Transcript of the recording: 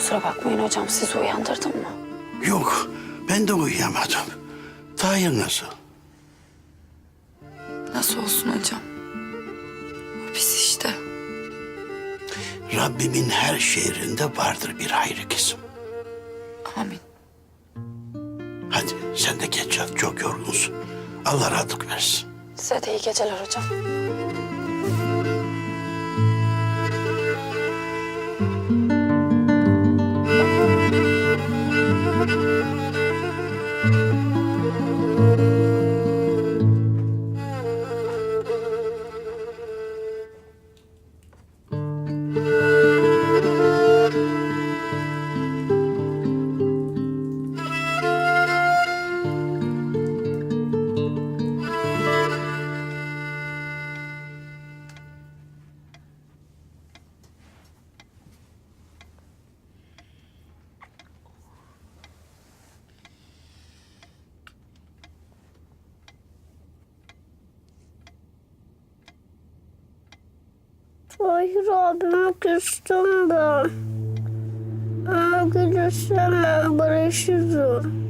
Kusura bakmayın hocam, sizi uyandırdım mı? Yok, ben de uyuyamadım. Tahir nasıl? Nasıl olsun hocam? Biz işte. Rabbimin her şehrinde vardır bir hayrı kızım. Amin. Hadi sen de geç yat, çok yorgunsun. Allah rahatlık versin. Size de iyi geceler hocam. Tahir abime küstüm ben. Ama gelirse hemen barışırım.